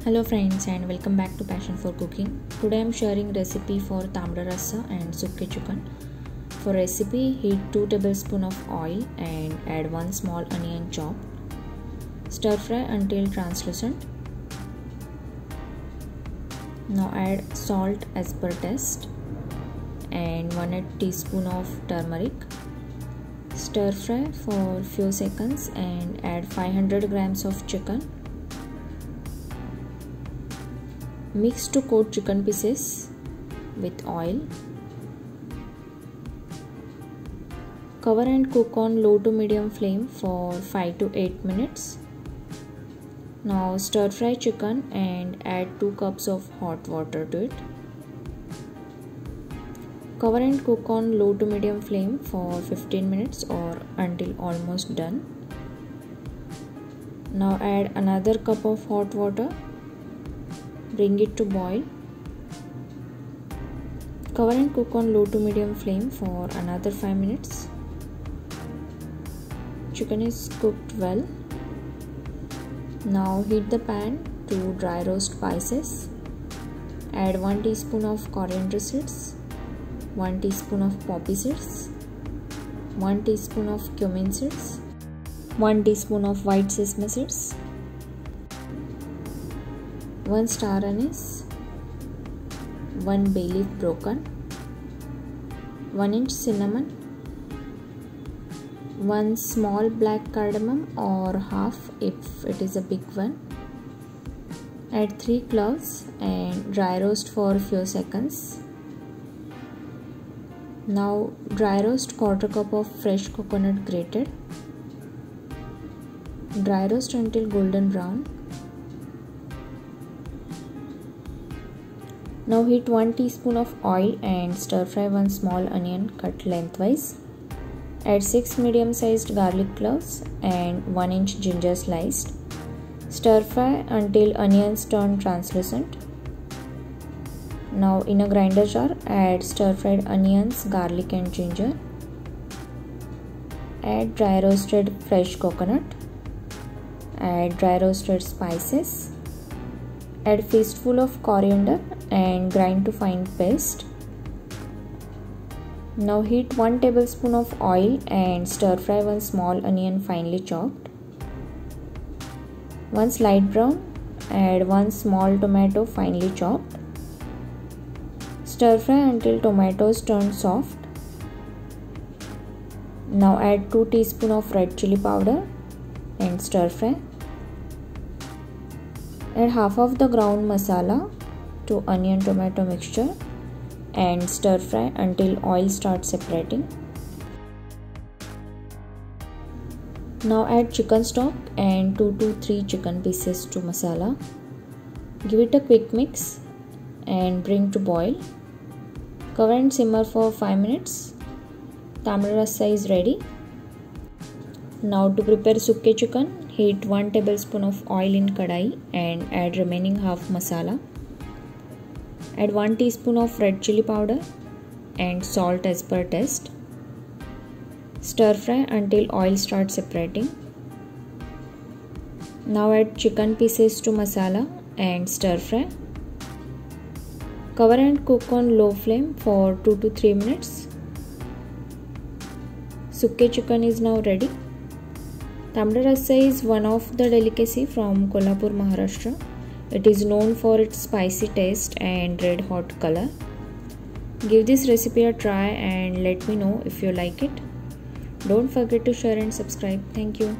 Hello friends and welcome back to Passion for Cooking. Today I am sharing recipe for tamda rasa and sukke chicken. For recipe, heat 2 tablespoons of oil and add 1 small onion chopped. Stir fry until translucent. Now add salt as per taste and 1/8 teaspoon of turmeric. Stir fry for few seconds and add 500 grams of chicken. Mix to coat chicken pieces with oil. Cover and cook on low to medium flame for 5 to 8 minutes. Now stir fry chicken and add 2 cups of hot water to it. Cover and cook on low to medium flame for 15 minutes or until almost done. Now add another cup of hot water. Bring it to boil. Cover and cook on low to medium flame for another 5 minutes. Chicken is cooked well. Now heat the pan to dry roast spices. Add 1 teaspoon of coriander seeds, 1 teaspoon of poppy seeds, 1 teaspoon of cumin seeds, 1 teaspoon of white sesame seeds, 1 star anise, 1 bay leaf broken, 1 inch cinnamon, 1 small black cardamom or half if it is a big one. Add 3 cloves and dry roast for a few seconds. Now dry roast 1/4 cup of fresh coconut grated. Dry roast until golden brown. Now heat 1 teaspoon of oil and stir fry 1 small onion cut lengthwise. Add 6 medium sized garlic cloves and 1 inch ginger sliced. Stir fry until onions turn translucent. Now in a grinder jar add stir fried onions, garlic and ginger. Add dry roasted fresh coconut. Add dry roasted spices. Add fistful of coriander and grind to fine paste. Now heat 1 tablespoon of oil and stir fry 1 small onion finely chopped. Once light brown, add 1 small tomato finely chopped. Stir fry until tomatoes turn soft. Now add 2 teaspoons of red chili powder and stir fry. Add half of the ground masala to onion tomato mixture and stir fry until oil starts separating. Now add chicken stock and 2 to 3 chicken pieces to masala. Give it a quick mix and bring to boil. Cover and simmer for 5 minutes. Tamda rasa is ready. Now to prepare sukke chicken, heat 1 tablespoon of oil in kadai and add remaining half masala. Add 1 teaspoon of red chili powder and salt as per taste. Stir fry until oil starts separating. Now add chicken pieces to masala and stir fry. Cover and cook on low flame for 2 to 3 minutes. Sukke chicken is now ready. Tamda rasa is one of the delicacy from Kolhapur, Maharashtra. It is known for its spicy taste and red hot color. Give this recipe a try and let me know if you like it. Don't forget to share and subscribe. Thank you.